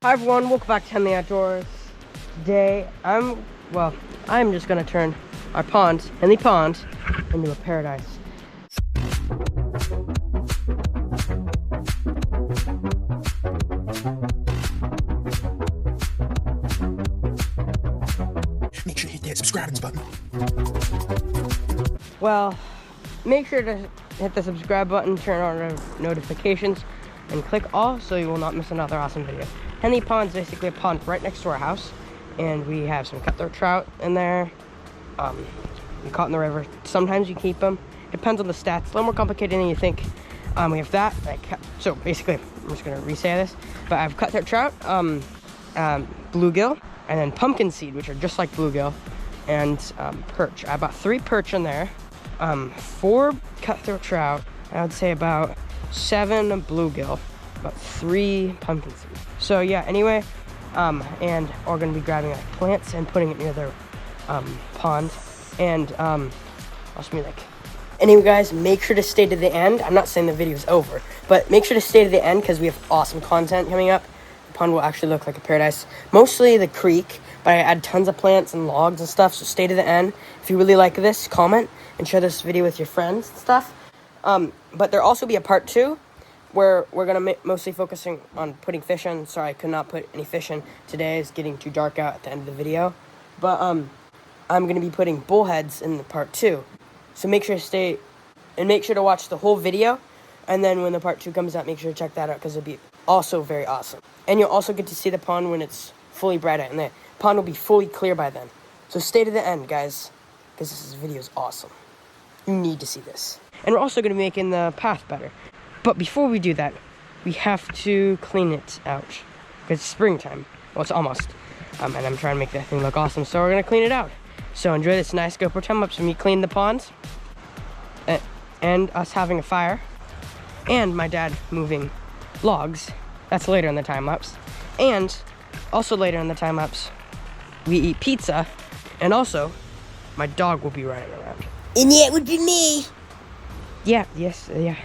Hi everyone, welcome back to Henley Outdoors. Today, I'm just gonna turn our pond, Henley Pond, into a paradise. Make sure to hit that subscribe button. Well, make sure to hit the subscribe button, turn on notifications, and click all so you will not miss another awesome video. Henley Pond is basically a pond right next to our house, and we have some cutthroat trout in there. We caught in the river. Sometimes you keep them. Depends on the stats. A little more complicated than you think. We have that. So basically, I'm just gonna re-say this, but I have cutthroat trout, bluegill, and then pumpkin seed, which are just like bluegill, and perch. I bought 3 perch in there, 4 cutthroat trout. I would say about 7 bluegill, about 3 pumpkin seed. So yeah. Anyway, and we're gonna be grabbing like plants and putting it near the pond, and also be like. Anyway, guys, make sure to stay to the end. I'm not saying the video's over, but make sure to stay to the end because we have awesome content coming up. The pond will actually look like a paradise. Mostly the creek, but I add tons of plants and logs and stuff, so stay to the end. If you really like this, comment and share this video with your friends and stuff. But there'll also be a part 2 where we're going to mostly focusing on putting fish in. Sorry, I could not put any fish in today. It's getting too dark out at the end of the video. But I'm going to be putting bullheads in the part 2. So make sure to stay, and make sure to watch the whole video, and then when the part 2 comes out, make sure to check that out, because it'll be also very awesome. And you'll also get to see the pond when it's fully bright out, and the pond will be fully clear by then. So stay to the end, guys, because this video is awesome. You need to see this. And we're also going to be making the path better. But before we do that, we have to clean it out, because it's springtime. Well, it's almost. And I'm trying to make that thing look awesome, so we're going to clean it out. So enjoy this nice GoPro time-lapse of me cleaning the ponds, and us having a fire, and my dad moving logs. That's later in the time-lapse. And also later in the time-lapse, we eat pizza, and also my dog will be running around. And that would be me. Yeah, yes, yeah.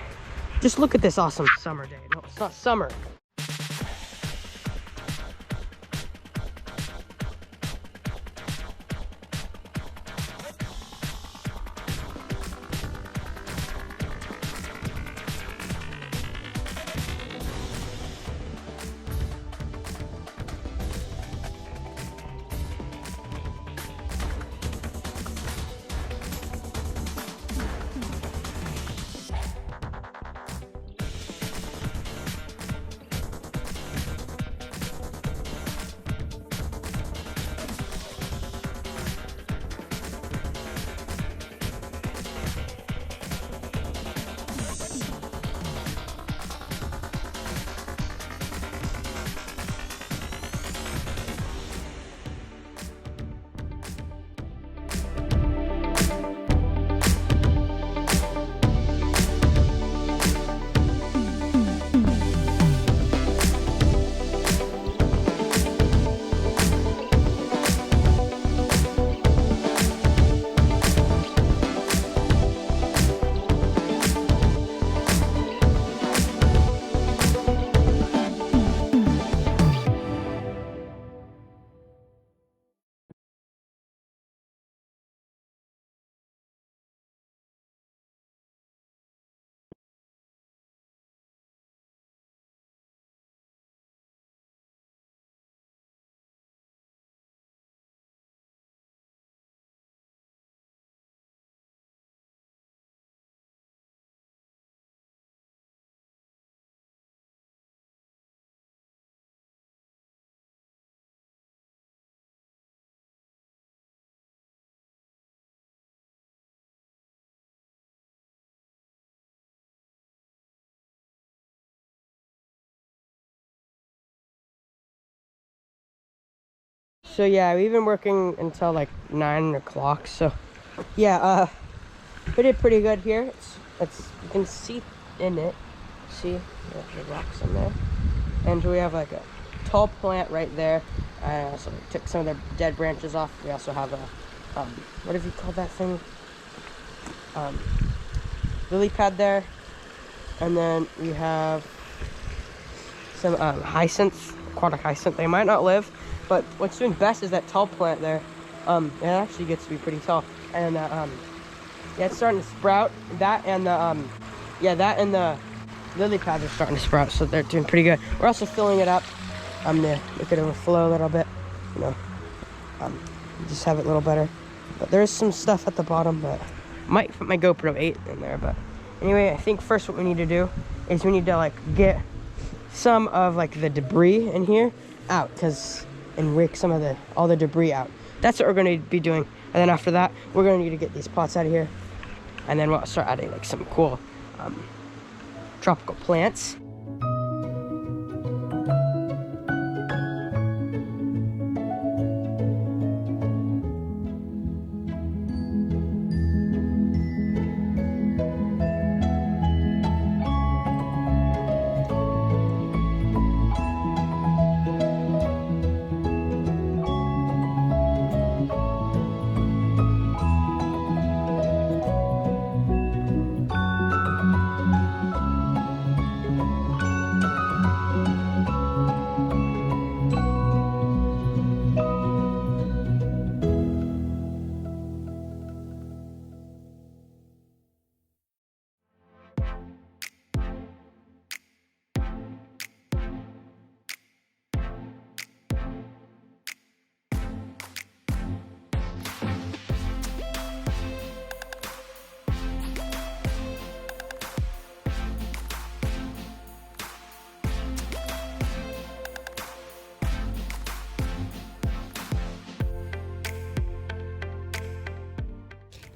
Just look at this awesome summer day. No, it's not summer. So yeah, we've been working until like 9 o'clock. So yeah, we did pretty good here. It's you can see in it. See, there's rocks in there, and we have like a tall plant right there. I also took some of the dead branches off. We also have a what have you called that thing? Lily pad there, and then we have some hyacinths aquatic hyacinth. They might not live, but what's doing best is that tall plant there. It actually gets to be pretty tall, and yeah, it's starting to sprout. That and the lily pads are starting to sprout, so they're doing pretty good. We're also filling it up to make it overflow a little bit, you know, just have it a little better. But there's some stuff at the bottom, but I might put my GoPro 8 in there. But anyway, I think first what we need to do is we need to like get some of like the debris in here out, and rake some of all the debris out. That's what we're going to be doing. And then after that, we're going to need to get these pots out of here, and then we'll start adding like some cool tropical plants.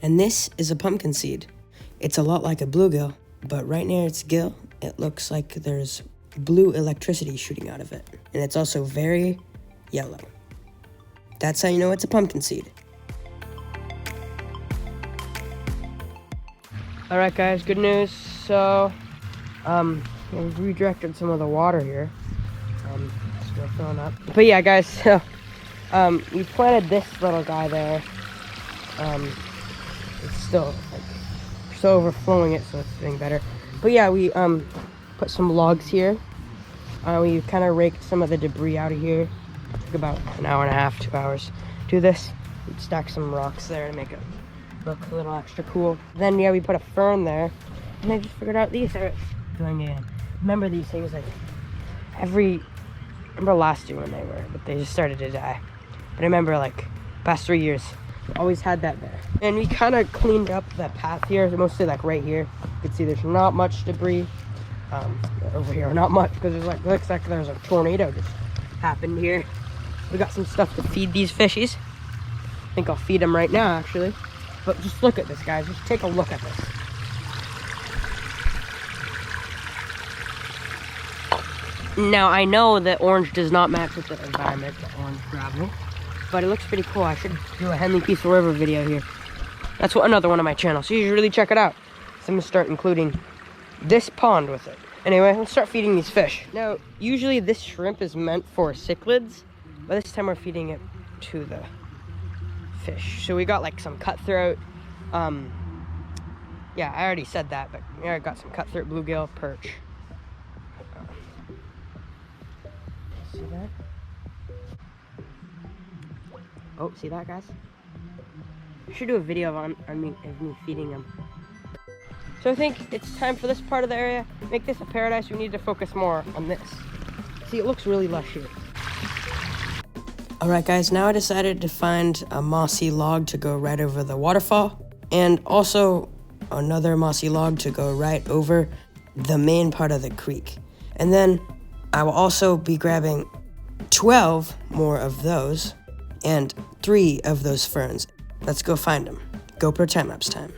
And this is a pumpkin seed. It's a lot like a bluegill, but right near its gill, it looks like there's blue electricity shooting out of it. And it's also very yellow. That's how you know it's a pumpkin seed. All right, guys, good news. So, we've redirected some of the water here. Still filling up. But yeah, guys, so, we planted this little guy there. It's still overflowing it, so it's getting better. But yeah, we put some logs here. We kind of raked some of the debris out of here. It took about an hour and a half, 2 hours to do this. We stacked some rocks there to make it look a little extra cool. Then yeah, we put a fern there, and I just figured out these are going in. Remember these things like remember last year when they were, but they just started to die. But I remember like past 3 years. Always had that there. And we kind of cleaned up that path here, mostly like right here. You can see there's not much debris over here. Not much, because there's like, looks like there's a tornado just happened here. We got some stuff to feed these fishies. I think I'll feed them right now, actually. But just look at this, guys. Just take a look at this. Now, I know that orange does not match with the environment, the orange gravel. But it looks pretty cool. I should do a Henley Peaceful River video here. That's another one of my channels, so you should really check it out. So I'm gonna start including this pond with it. Anyway, let's start feeding these fish. Now, usually this shrimp is meant for cichlids, but this time we're feeding it to the fish. So we got like some cutthroat. Yeah, I already said that, but yeah, I got some cutthroat, bluegill, perch. See that? Oh, see that, guys? I should do a video of me feeding them. So I think it's time for this part of the area. Make this a paradise. We need to focus more on this. See, it looks really lush here. All right, guys, now I decided to find a mossy log to go right over the waterfall, and also another mossy log to go right over the main part of the creek. And then I will also be grabbing 12 more of those and 3 of those ferns. Let's go find them. GoPro time-lapse time.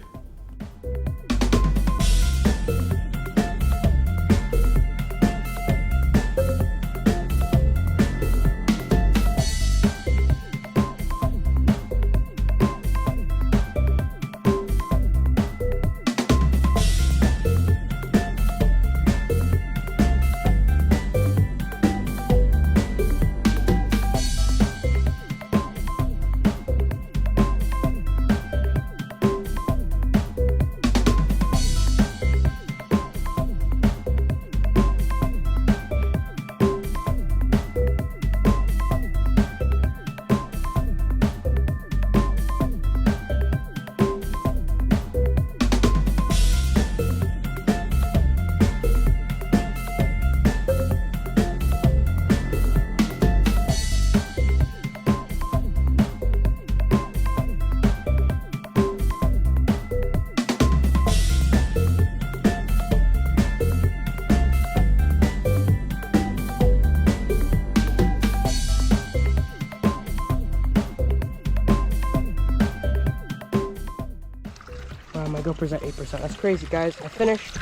GoPro's at 8%. That's crazy, guys. I finished.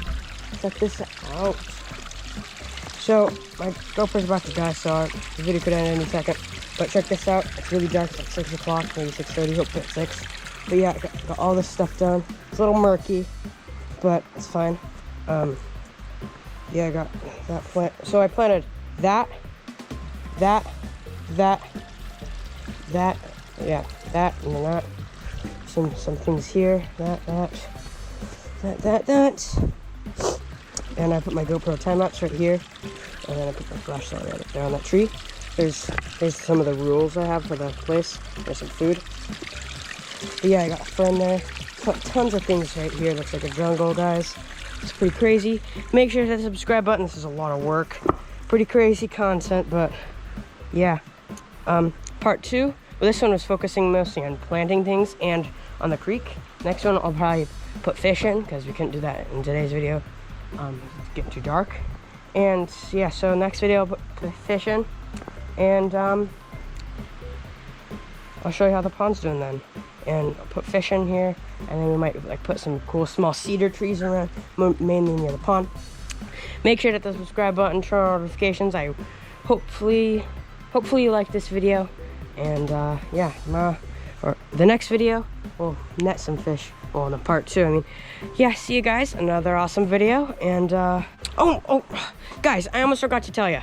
Check this out. So my GoPro's about to die, so the video could end any second. But check this out. It's really dark. It's like 6 o'clock, maybe 6:30. Hopefully it's 6. But yeah, I got all this stuff done. It's a little murky, but it's fine. Yeah, I got that plant. So I planted that, yeah, that, and then that. Some things here. That. And I put my GoPro timelapse right here, and then I put my flashlight right there on that tree. There's some of the rules I have for the place. There's some food. But yeah, I got a friend there. Tons of things right here. Looks like a jungle, guys. It's pretty crazy. Make sure to hit the subscribe button. This is a lot of work. Pretty crazy content, but yeah. Part 2. Well, this one was focusing mostly on planting things and on the creek. Next one, I'll probably put fish in because we couldn't do that in today's video. It's getting too dark. And yeah, so next video I'll put the fish in, and I'll show you how the pond's doing then. And I'll put fish in here, and then we might like put some cool small cedar trees around, mainly near the pond. Make sure to hit the subscribe button, turn on notifications. I hopefully you like this video, and yeah, or the next video we'll net some fish. Well, in the part 2, I mean, yeah. See you guys, another awesome video, and oh, guys, I almost forgot to tell you.